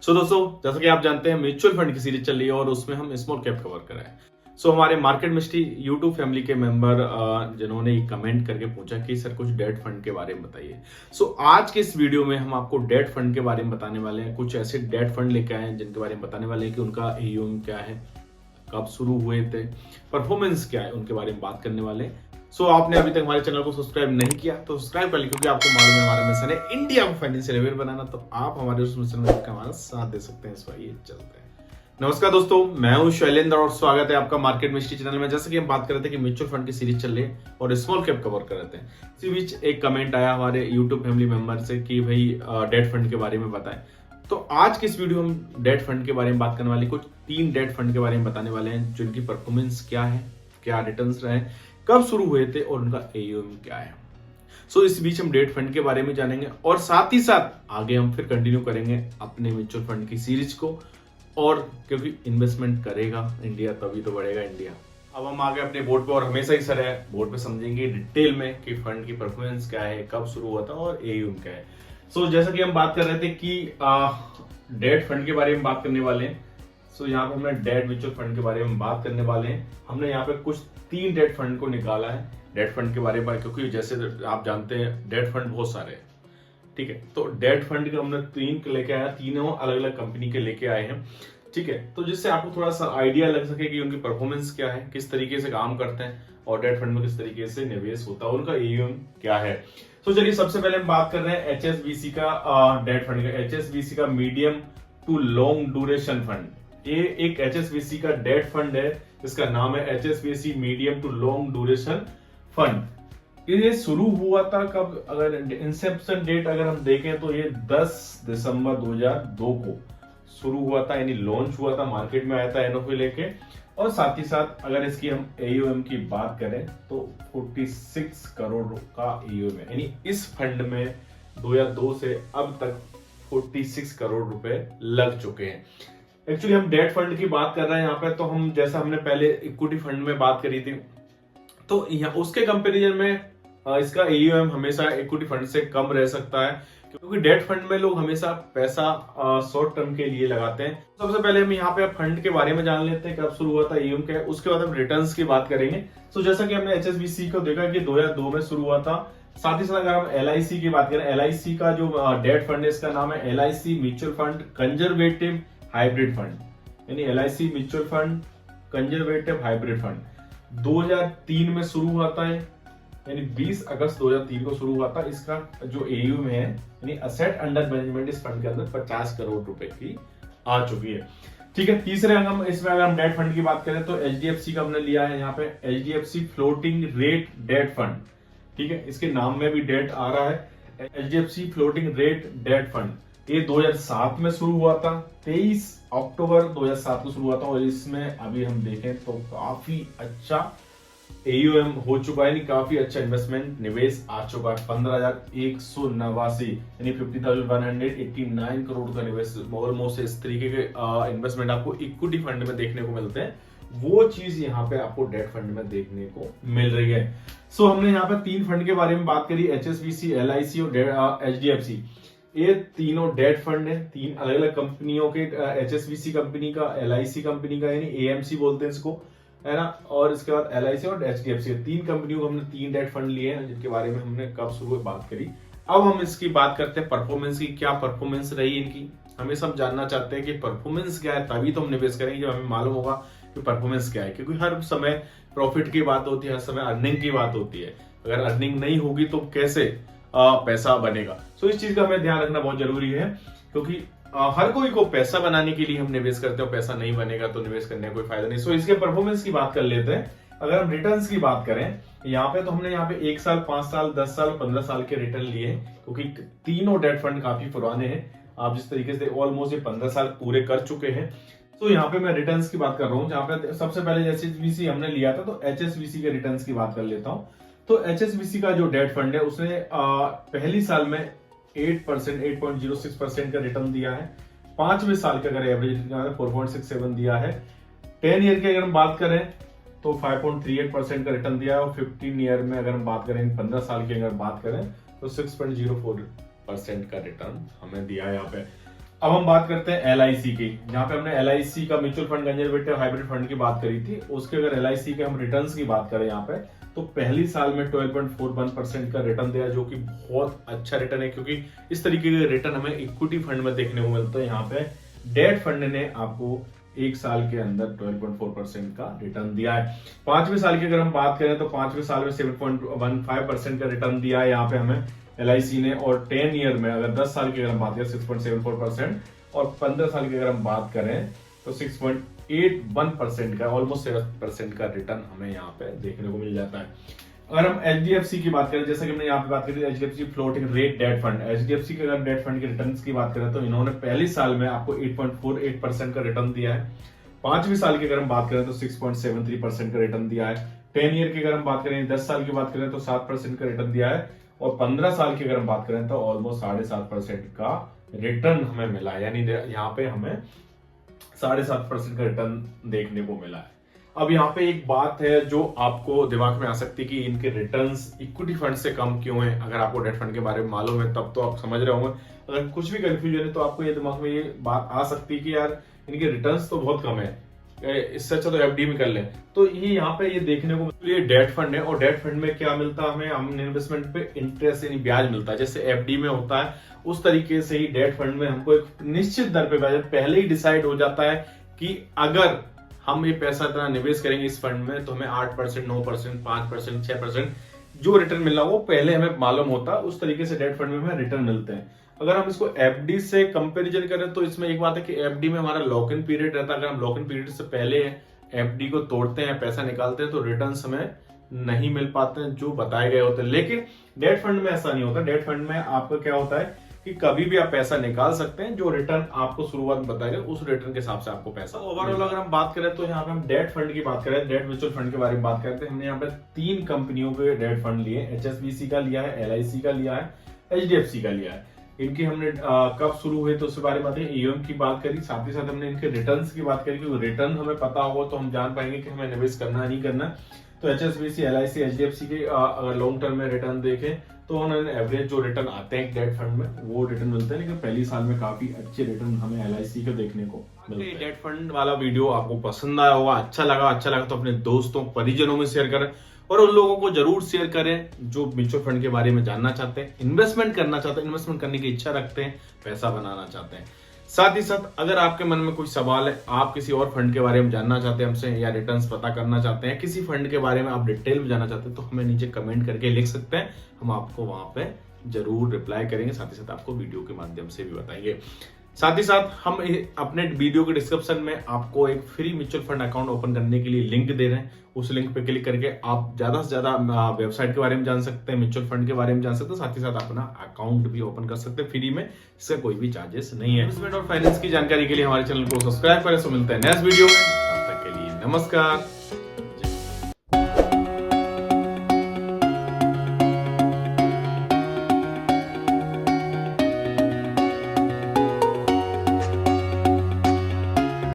सो दोस्तों, जैसा कि आप जानते हैं म्यूचुअल फंड की सीरीज चल रही है और उसमें हम स्मॉल कैप कवर कर रहे हैं। हमारे मार्केट मिस्ट्री यूट्यूब फैमिली के मेंबर जिन्होंने कमेंट करके पूछा कि सर कुछ डेट फंड के बारे में बताइए। आज के इस वीडियो में हम आपको डेट फंड के बारे में बताने वाले हैं। कुछ ऐसे डेट फंड लेके आए हैं जिनके बारे में बताने वाले हैं कि उनका AUM क्या है, कब शुरू हुए थे, परफॉर्मेंस क्या है, उनके बारे में बात करने वाले हैं। आपने अभी तक हमारे चैनल को सब्सक्राइब नहीं किया तो सब्सक्राइब कर लीजिए, क्योंकि आपको मालूम है हमारा मिशन है इंडिया को फाइनेंशियल अवेयर बनाना। तो आप हमारे उस मिशन में हमारा साथ दे सकते हैं। आइए चलते हैं। नमस्कार दोस्तों, मैं हूं शैलेंद्र और स्वागत है आपका मार्केट मिस्ट्री चैनल में। जैसे कि हम बात कर रहे थे कि म्यूचुअल फंड की सीरीज चल रही है और स्मॉल कैप कवर कर रहे थे, इसी बीच एक कमेंट आया हमारे यूट्यूब फैमिली मेंबर से कि भाई डेट फंड के बारे में बताएं। तो आज की इस वीडियो में हम डेट फंड के बारे में बात करने वाले, कुछ 3 डेट फंड के बारे में बताने वाले हैं जिनकी परफॉर्मेंस क्या है, क्या रिटर्न्स रहे, कब शुरू हुए थे और उनका AUM क्या है। इस बीच हम डेट फंड के बारे में जानेंगे और साथ ही साथ आगे हम फिर कंटिन्यू करेंगे अपने म्यूचुअल फंड की सीरीज को। और क्योंकि इन्वेस्टमेंट करेगा इंडिया तभी तो बढ़ेगा इंडिया। अब हम आगे अपने बोर्ड पे और हमेशा ही सर है बोर्ड पे समझेंगे डिटेल में कि फंड की परफॉर्मेंस क्या है, कब शुरू हुआ था और AUM क्या है। जैसा कि हम बात कर रहे थे कि डेट फंड के बारे में बात करने वाले हैं। यहाँ पे हमने डेट म्यूचुअल फंड के बारे में बात करने वाले हैं। हमने यहाँ पे कुछ 3 डेट फंड को निकाला है डेट फंड के बारे में, क्योंकि जैसे आप जानते हैं डेट फंड बहुत सारे हैं, ठीक है। तो डेट फंड के हमने 3 लेके आया, तीनों अलग अलग कंपनी के लेके आए हैं, ठीक है। तो जिससे आपको थोड़ा सा आइडिया लग सके कि उनकी परफॉर्मेंस क्या है, किस तरीके से काम करते हैं और डेट फंड में किस तरीके से निवेश होता है, उनका AUM क्या है। चलिए सबसे पहले हम बात कर रहे हैं HSBC का डेट फंड का। HSBC का medium to long duration fund, ये एक HSBC का डेट फंड है जिसका नाम है HSBC medium to long duration fund. ये शुरू हुआ था कब, अगर इंसेप्शन डेट अगर हम देखें तो ये 10 दिसंबर 2002 को शुरू हुआ था, यानी लॉन्च हुआ था, मार्केट में आया था NFO लेके। और साथ ही साथ अगर इसकी हम AUM की बात करें तो 46 करोड़ का AUM है, यानी इस फंड में 2002 से अब तक 46 करोड़ रुपए लग चुके हैं। एक्चुअली हम डेट फंड की बात कर रहे हैं यहाँ पे, तो हम जैसा हमने पहले इक्विटी फंड में बात करी थी, तो यहाँ उसके कंपैरिजन में इसका AUM हमेशा इक्विटी फंड से कम रह सकता है, क्योंकि डेट फंड में लोग हमेशा पैसा शॉर्ट टर्म के लिए लगाते हैं। सबसे पहले हम यहाँ पे फंड के बारे में जान लेते हैं कब शुरू हुआ था, AUM क्या है, उसके बाद हम रिटर्न्स की बात करेंगे। जैसा कि हमने HSBC को देखा कि 2002 में शुरू हुआ था। साथ ही साथ अगर हम LIC की बात करें, LIC का जो डेट फंड है इसका नाम है LIC mutual fund conservative hybrid fund, यानी LIC mutual fund conservative hybrid fund 2003 में शुरू हुआ था, यानी 20 अगस्त 2003 को शुरू हुआ था। इसका जो AUM है, यानी असेट अंडर मैनेजमेंट इस फंड के अंदर 50 करोड़ रुपए की आ चुकी है, ठीक है। तीसरे हम इसमें अगर हम डेट फंड की बात करें तो HDFC का हमने लिया है यहाँ पे HDFC floating rate debt fund, ठीक है। इसके नाम में भी डेट आ रहा है HDFC floating rate debt fund. ये 2007 में शुरू हुआ था, 23 अक्टूबर 2007 को शुरू हुआ था और इसमें अभी हम देखें तो काफी अच्छा AUM हो चुका है, काफी अच्छा इन्वेस्टमेंट निवेश आ चुका है। 15,189 यानी 50,189 करोड़ का निवेश, ऑलमोस्ट इस तरीके के इन्वेस्टमेंट आपको इक्विटी फंड में देखने को मिलते हैं, वो चीज यहाँ पे आपको डेट फंड में देखने को मिल रही है। हमने यहाँ पे 3 फंड के बारे में बात करी, HSBC, LIC और HDFC। ये तीनों डेट फंड है, 3 अलग अलग कंपनियों के, HSBC कंपनी का, LIC कंपनी का, यानी AMC बोलते हैं इसको, है ना, और इसके बाद LIC और HDFC, 3 कंपनियों को हमने 3 डेट फंड लिए हैं जिनके बारे में हमने कब शुरू में बात करी। अब हम इसकी बात करते हैं परफॉर्मेंस की, क्या परफॉर्मेंस रही इनकी। हमेशा हम जानना चाहते हैं कि परफॉर्मेंस क्या है, तभी तो हम निवेश करेंगे जब हमें मालूम होगा कि परफॉर्मेंस क्या है, क्योंकि हर समय प्रॉफिट की बात होती है, हर समय अर्निंग की बात होती है। अगर अर्निंग नहीं होगी तो कैसे पैसा बनेगा। इस चीज का हमें ध्यान रखना बहुत जरूरी है, क्योंकि हर कोई को पैसा बनाने के लिए हम निवेश करते हैं, पैसा नहीं बनेगा तो निवेश करने का कोई फायदा नहीं। इसके परफॉर्मेंस की बात कर लेते हैं। अगर हम रिटर्न्स की बात करें यहाँ पे, तो हमने यहाँ पे 1 साल, 5 साल, 10 साल, 15 साल के रिटर्न लिए हैं, क्योंकि तीनों डेट फंड काफी पुराने हैं। आप जिस तरीके से ऑलमोस्ट ये 15 साल पूरे कर चुके हैं। यहाँ पे मैं रिटर्न्स की बात कर रहा हूँ, जहाँ पे सबसे पहले HSBC हमने लिया था, तो HSBC के रिटर्न्स की बात कर लेता हूँ। तो HSBC का जो डेट फंड है उसने पहली साल में 8%, 8.06% का रिटर्न दिया है। 5वें साल का अगर एवरेज 4.67 दिया है। 10 ईयर की अगर हम बात करें तो 5.38% का रिटर्न दिया है, और 15 ईयर में अगर हम बात करें, 15 साल की अगर बात करें तो 6.04% का रिटर्न हमें दिया है यहाँ पे। अब हम बात करते हैं LIC की। यहाँ पे हमने LIC का mutual fund conservative hybrid fund की बात करी थी। उसके अगर LIC के हम रिटर्न्स की बात करें यहाँ पे, तो पहली साल में 12.41% का रिटर्न दिया, जो कि बहुत अच्छा रिटर्न है, क्योंकि इस तरीके के रिटर्न हमें इक्विटी फंड में देखने को मिलता है। यहाँ पे डेट फंड ने आपको एक साल के अंदर 12.4% का रिटर्न दिया है। 5वें साल की अगर हम बात करें तो 5वें साल में 7.15% का रिटर्न दिया है यहाँ पे हमें LIC ने, और 10 ईयर में अगर 10 साल की अगर हम बात करें 6.74%, और 15 साल की अगर हम बात करें तो 6.81% का, ऑलमोस्ट 7% का रिटर्न हमें यहाँ पे देखने को मिल जाता है। अगर हम HDFC की बात करें, जैसा कि हमने यहाँ पे बात करी HDFC floating rate debt fund, HDFC के अगर डेट फंड के रिटर्न की बात करें तो इन्होंने पहली साल में आपको 8.48% का रिटर्न दिया है। 5वीं साल की अगर हम बात करें तो 6.73% का रिटर्न दिया है। 10 ईयर की अगर हम बात करें, 10 साल की बात करें तो 7% का रिटर्न दिया है, और 15 साल की अगर हम बात करें तो ऑलमोस्ट 7.5% का रिटर्न हमें मिला है। यानी यहाँ पे हमें 7.5% का रिटर्न देखने को मिला है। अब यहाँ पे एक बात है जो आपको दिमाग में आ सकती है कि इनके रिटर्न्स इक्विटी फंड से कम क्यों है। अगर आपको डेट फंड के बारे में मालूम है तब तो आप समझ रहे होंगे। अगर कुछ भी कंफ्यूजन है तो आपको ये दिमाग में ये बात आ सकती है कि यार इनके रिटर्न्स तो बहुत कम है, इससे अच्छा तो FD में कर ले। तो ये यहाँ पे ये देखने को, ये डेट फंड है, और डेट फंड में क्या मिलता है हमें, हम इन्वेस्टमेंट पे इंटरेस्ट यानी ब्याज मिलता है। जैसे FD में होता है उस तरीके से ही डेट फंड में हमको एक निश्चित दर पे ब्याज पहले ही डिसाइड हो जाता है कि अगर हम ये पैसा इतना निवेश करेंगे इस फंड में तो हमें 8%, 9%, 5%, 6% जो रिटर्न मिलना वो पहले हमें मालूम होता है। उस तरीके से डेट फंड में हमें रिटर्न मिलते हैं। अगर हम इसको FD से कंपैरिजन करें तो इसमें एक बात है कि FD में हमारा लॉक इन पीरियड रहता है। अगर हम लॉक इन पीरियड से पहले FD को तोड़ते हैं, पैसा निकालते हैं, तो रिटर्न हमें नहीं मिल पाते हैं जो बताए गए होते हैं। लेकिन डेट फंड में ऐसा नहीं होता। डेट फंड में आपका क्या होता है कि कभी भी आप पैसा निकाल सकते हैं, जो रिटर्न आपको शुरुआत में बताया गया उस रिटर्न के हिसाब से आपको पैसा। ओवरऑल अगर हम बात करें तो यहाँ पे हम डेट फंड की बात करें, डेट म्यूचुअल फंड के बारे में बात करते हैं। हमने यहाँ पे 3 कंपनियों के डेट फंड लिए, HSBC का लिया है, LIC का लिया है, HDFC का लिया है। इनकी हमने कब शुरू हुए तो उसके बारे में बात करी, EOM की बात करी, साथ ही साथ हमने इनके रिटर्न्स की बात करी, क्योंकि रिटर्न हमें पता होगा तो हम जान पाएंगे कि हमें निवेश करना है नहीं करना। तो HSBC, LIC, HDFC के अगर लॉन्ग टर्म में रिटर्न देखें तो उन्होंने एवरेज जो रिटर्न आते हैं डेट फंड में वो रिटर्न मिलते हैं, लेकिन पहली साल में काफी अच्छे रिटर्न हमें LIC के देखने को मिलते हैं। डेट फंड वाला वीडियो आपको पसंद आया होगा, अच्छा लगा तो अपने दोस्तों परिजनों में शेयर करें, और उन लोगों को जरूर शेयर करें जो म्यूचुअल फंड के बारे में जानना चाहते हैं, इन्वेस्टमेंट करना चाहते हैं, इन्वेस्टमेंट करने की इच्छा रखते हैं, पैसा बनाना चाहते हैं। साथ ही साथ अगर आपके मन में कोई सवाल है, आप किसी और फंड के बारे में जानना चाहते हैं हमसे, या रिटर्न्स पता करना चाहते हैं, किसी फंड के बारे में आप डिटेल में जानना चाहते हैं, तो हमें नीचे कमेंट करके लिख सकते हैं। हम आपको वहां पे जरूर रिप्लाई करेंगे, साथ ही साथ आपको वीडियो के माध्यम से भी बताएंगे। साथ ही साथ हम अपने वीडियो के डिस्क्रिप्शन में आपको एक free mutual fund account open करने के लिए लिंक दे रहे हैं। उस लिंक पे क्लिक करके आप ज्यादा से ज्यादा वेबसाइट के बारे में जान सकते हैं, म्यूचुअल फंड के बारे में जान सकते हैं, साथ ही साथ अपना अकाउंट भी ओपन कर सकते हैं फ्री में। इसका कोई भी चार्जेस नहीं है। इन्वेस्टमेंट और फाइनेंस की जानकारी के लिए हमारे चैनल को सब्सक्राइब करें। सो मिलते हैं नेक्स्ट वीडियो में, तब तक के लिए नमस्कार।